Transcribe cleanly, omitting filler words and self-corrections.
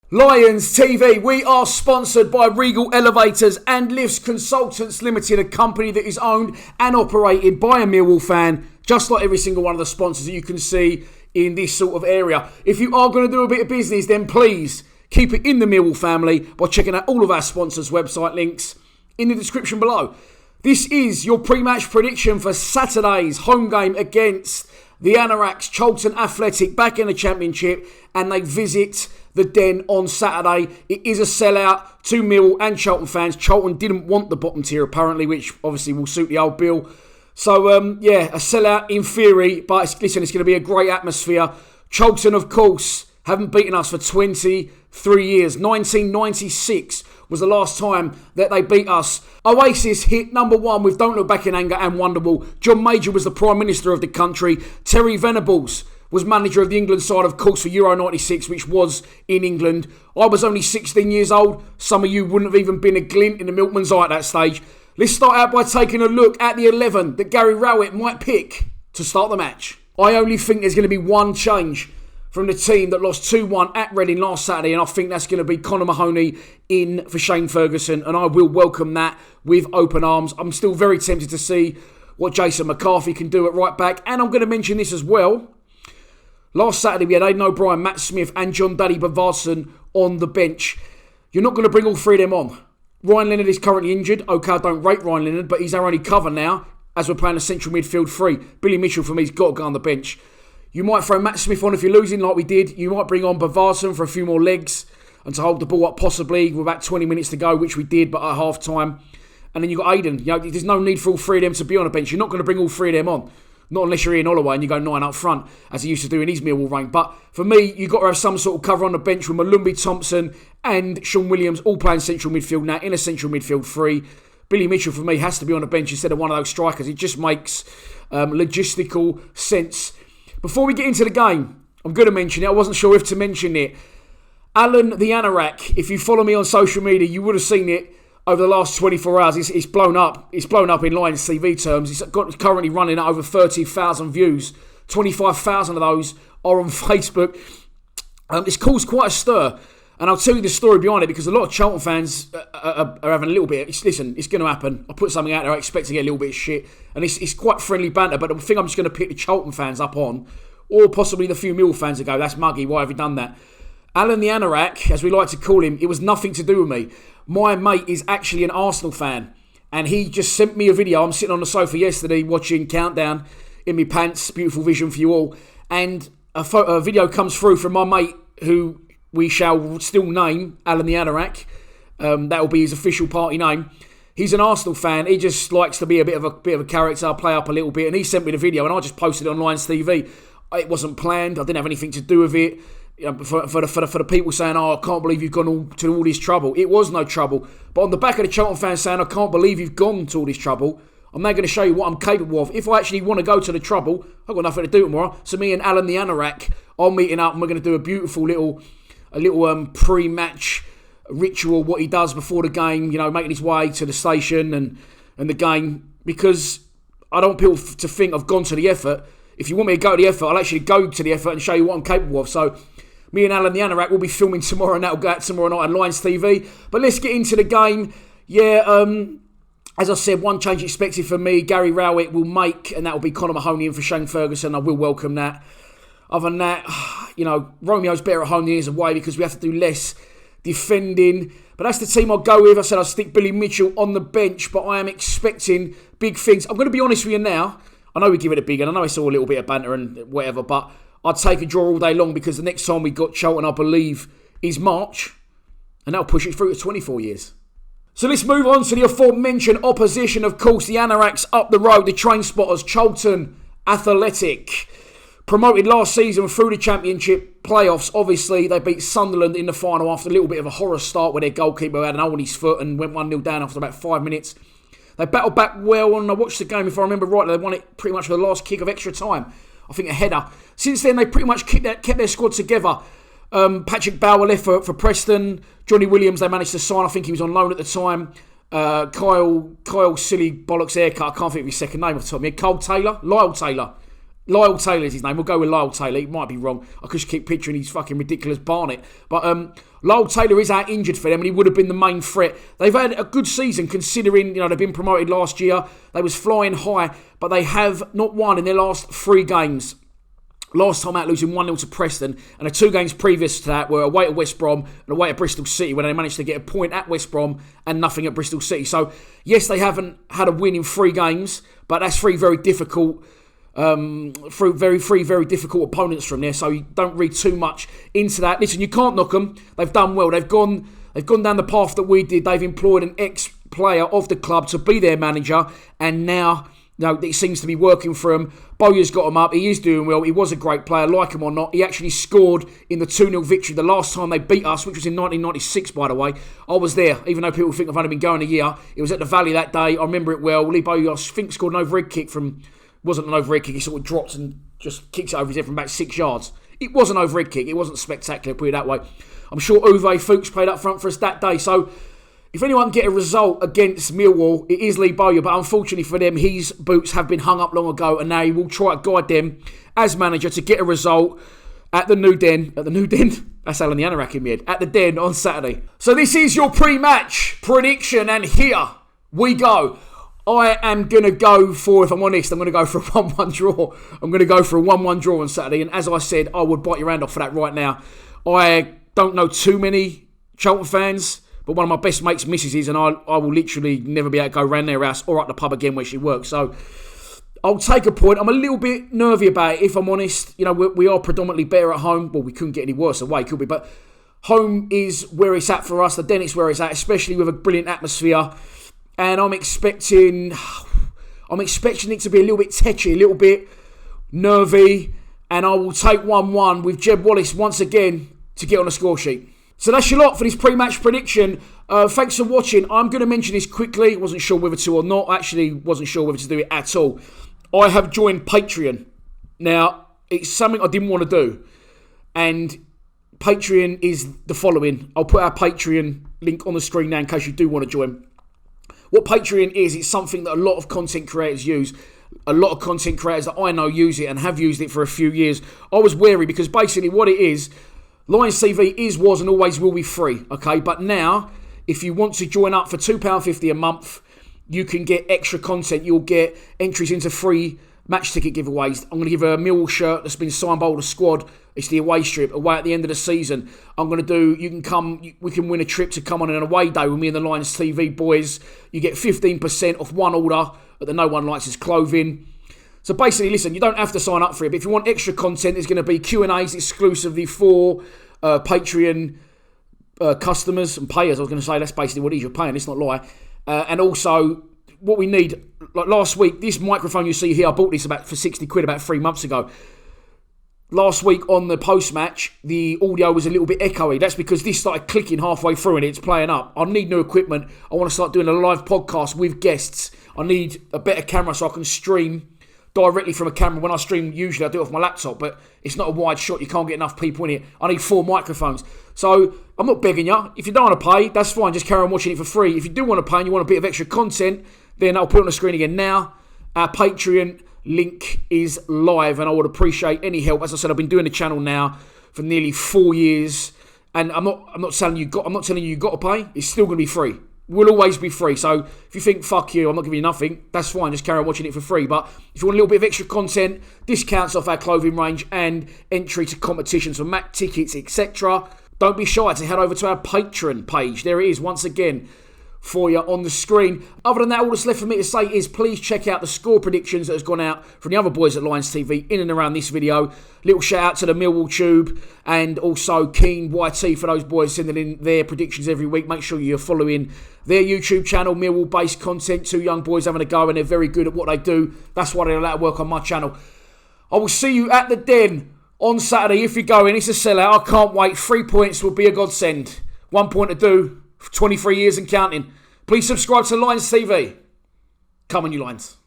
Lions TV, we are sponsored by Regal Elevators and Lifts Consultants Limited, a company that is owned and operated by a Millwall fan, just like every single one of the sponsors that you can see in this sort of area. If you are going to do a bit of business, then please keep it in the Millwall family by checking out all of our sponsors' website links in the description below. This is your pre-match prediction for Saturday's home game against the Anoraks. Charlton Athletic back in the Championship, and they visit the Den on Saturday. It is a sellout to Millwall and Charlton fans. Charlton didn't want the bottom tier apparently, which obviously will suit the old bill. So a sellout in theory, but it's going to be a great atmosphere. Charlton, of course, haven't beaten us for 23 years. 1996 was the last time that they beat us. Oasis hit number one with Don't Look Back in Anger and Wonderwall. John Major was the Prime Minister of the country. Terry Venables was manager of the England side, of course, for Euro 96, which was in England. I was only 16 years old. Some of you wouldn't have even been a glint in the milkman's eye at that stage. Let's start out by taking a look at the 11 that Gary Rowett might pick to start the match. I only think there's going to be one change from the team that lost 2-1 at Reading last Saturday, and I think that's going to be Conor Mahoney in for Shane Ferguson, and I will welcome that with open arms. I'm still very tempted to see what Jason McCarthy can do at right back, and I'm going to mention this as well. Last Saturday we had Aidan O'Brien, Matt Smith and John Daddy Bavarsson on the bench. You're not going to bring all three of them on. Ryan Leonard is currently injured. Okay, I don't rate Ryan Leonard, but he's our only cover now as we're playing a central midfield three. Billy Mitchell for me has got to go on the bench. You might throw Matt Smith on if you're losing like we did. You might bring on Bavarsson for a few more legs and to hold the ball up possibly with about 20 minutes to go, which we did, but at half time. And then you've got Aidan. There's no need for all three of them to be on a bench. You're not going to bring all three of them on. Not unless you're Ian Holloway and you go 9 up front, as he used to do in his Millwall reign. But for me, you've got to have some sort of cover on the bench with Malumbi Thompson and Sean Williams all playing central midfield now in a central midfield three. Billy Mitchell, for me, has to be on the bench instead of one of those strikers. It just makes logistical sense. Before we get into the game, I'm going to mention it. I wasn't sure if to mention it. Alan the Anorak, if you follow me on social media, you would have seen it over the last 24 hours. It's blown up. It's blown up in Lions TV terms. It's currently running at over 30,000 views. 25,000 of those are on Facebook. It's caused quite a stir. And I'll tell you the story behind it because a lot of Charlton fans are having a little bit. Listen, it's going to happen. I put something out there. I expect to get a little bit of shit. And it's quite friendly banter. But the thing I'm just going to pick the Charlton fans up on, or possibly the few Mill fans that go, that's muggy. Why have you done that? Alan the Anorak, as we like to call him, it was nothing to do with me. My mate is actually an Arsenal fan. And he just sent me a video. I'm sitting on the sofa yesterday watching Countdown in my pants. Beautiful vision for you all. And a video comes through from my mate who we shall still name Alan the Anorak. That will be his official party name. He's an Arsenal fan. He just likes to be a bit of a character, play up a little bit. And he sent me the video and I just posted it on Lions TV. It wasn't planned. I didn't have anything to do with it. For the people saying, I can't believe you've gone to all this trouble. It was no trouble. But on the back of the Charlton fans saying, I can't believe you've gone to all this trouble, I'm now going to show you what I'm capable of. If I actually want to go to the trouble, I've got nothing to do tomorrow. So me and Alan the Anorak are meeting up and we're going to do a beautiful little pre-match ritual, what he does before the game, making his way to the station and the game, because I don't want people to think I've gone to the effort. If you want me to go to the effort, I'll actually go to the effort and show you what I'm capable of. So me and Alan the Anorak will be filming tomorrow, and that'll go out tomorrow night on Lions TV. But let's get into the game. As I said, one change expected for me. Gary Rowett will make, and that will be Conor Mahoney in for Shane Ferguson. I will welcome that. Other than that, Romeo's better at home than he is away because we have to do less defending. But that's the team I'll go with. I said I'll stick Billy Mitchell on the bench, but I am expecting big things. I'm going to be honest with you now. I know we give it a big, and I know it's all a little bit of banter and whatever, but I'd take a draw all day long because the next time we got Charlton, I believe, is March, and that'll push it through to 24 years. So let's move on to the aforementioned opposition. Of course, the Anoraks up the road, the train spotters, Charlton Athletic. Promoted last season through the Championship playoffs. Obviously, they beat Sunderland in the final after a little bit of a horror start where their goalkeeper had an hole in his foot and went 1-0 down after about 5 minutes. They battled back well, and I watched the game, if I remember rightly, they won it pretty much for the last kick of extra time. I think a header. Since then, they pretty much kept their squad together. Patrick Bauer left for Preston. Johnny Williams, they managed to sign. I think he was on loan at the time. Kyle Silly Bollocks haircut. I can't think of his second name off the top of my head. Lyle Taylor. Lyle Taylor's his name. We'll go with Lyle Taylor. He might be wrong. I just keep picturing his fucking ridiculous Barnett. But Lyle Taylor is out injured for them, and he would have been the main threat. They've had a good season considering, they've been promoted last year. They was flying high, but they have not won in their last 3 games. Last time out, losing 1-0 to Preston, and the 2 games previous to that were away to West Brom and away to Bristol City, where they managed to get a point at West Brom and nothing at Bristol City. So, yes, they haven't had a win in 3 games, but that's 3 very difficult very difficult opponents from there, so you don't read too much into that. Listen, you can't knock them. They've done well. They've gone down the path that we did. They've employed an ex-player of the club to be their manager, and now it seems to be working for him. Bowyer's got him up. He is doing well. He was a great player, like him or not. He actually scored in the 2-0 victory the last time they beat us, which was in 1996, by the way. I was there, even though people think I've only been going a year. It was at the Valley that day. I remember it well. Lee Bowyer, I think, scored an overhead kick from... wasn't an overhead kick. He sort of drops and just kicks it over his head from about 6 yards. It was an overhead kick. It wasn't spectacular, put it that way. I'm sure Uwe Fuchs played up front for us that day. So if anyone can get a result against Millwall, it is Lee Bowyer. But unfortunately for them, his boots have been hung up long ago, and now he will try to guide them as manager to get a result at the New Den. At the New Den? That's Alan the Anorak in my head. At the Den on Saturday. So this is your pre-match prediction, and here we go. I am going to go for, if I'm honest, I'm going to go for a 1-1 draw. I'm going to go for a 1-1 draw on Saturday. And as I said, I would bite your hand off for that right now. I don't know too many Charlton fans, but one of my best mates' missuses, and I will literally never be able to go round their house or at the pub again where she works. So I'll take a point. I'm a little bit nervy about it, if I'm honest. We are predominantly better at home. Well, we couldn't get any worse away, could we? But home is where it's at for us. The Den is where it's at, especially with a brilliant atmosphere. And I'm expecting it to be a little bit tetchy, a little bit nervy. And I will take 1-1 with Jeb Wallace once again to get on the score sheet. So that's your lot for this pre-match prediction. Thanks for watching. I'm going to mention this quickly. I wasn't sure whether to or not. Actually, wasn't sure whether to do it at all. I have joined Patreon. Now, it's something I didn't want to do. And Patreon is the following. I'll put our Patreon link on the screen now in case you do want to join. What Patreon is, it's something that a lot of content creators use. A lot of content creators that I know use it and have used it for a few years. I was wary because basically what it is, Lions TV is, was and always will be free. Okay, but now, if you want to join up for £2.50 a month, you can get extra content. You'll get entries into free match ticket giveaways. I'm going to give a Millwall shirt that's been signed by all the squad. It's the away strip, away at the end of the season. I'm going to do, we can win a trip to come on an away day with me and the Lions TV boys. You get 15% off one order at the No One Likes His Clothing. So basically, listen, you don't have to sign up for it, but if you want extra content, there's going to be Q&As exclusively for Patreon customers and payers. I was going to say, that's basically what it is. You're paying, let's not lie. And also, what we need, like last week, this microphone you see here, I bought this for 60 quid about 3 months ago. Last week on the post-match, the audio was a little bit echoey. That's because this started clicking halfway through and it's playing up. I need new equipment. I want to start doing a live podcast with guests. I need a better camera so I can stream directly from a camera. When I stream, usually I do it off my laptop, but it's not a wide shot. You can't get enough people in it. I need 4 microphones. So I'm not begging you. If you don't want to pay, that's fine. Just carry on watching it for free. If you do want to pay and you want a bit of extra content, then I'll put it on the screen again now. Our Patreon link is live and I would appreciate any help. As I said, I've been doing the channel now for nearly 4 years, and I'm not telling you you got to pay. It's still going to be free. Will always be free. So if you think fuck you, I'm not giving you nothing, that's fine. Just carry on watching it for free. But if you want a little bit of extra content, discounts off our clothing range and entry to competitions for match tickets, etc., don't be shy to head over to our Patreon page. There it is once again for you on the screen. Other than that, all that's left for me to say is please check out the score predictions that has gone out from the other boys at Lions TV in and around this video. Little shout out to the Millwall Tube and also Keen YT for those boys sending in their predictions every week. Make sure you're following their YouTube channel, Millwall based content. 2 young boys having a go and they're very good at what they do. That's why they're allowed to work on my channel. I will see you at the Den on Saturday if you're going. It's a sellout. I can't wait. 3 points will be a godsend. 1 point to do. 23 years and counting. Please subscribe to Lions TV. Come on, you Lions.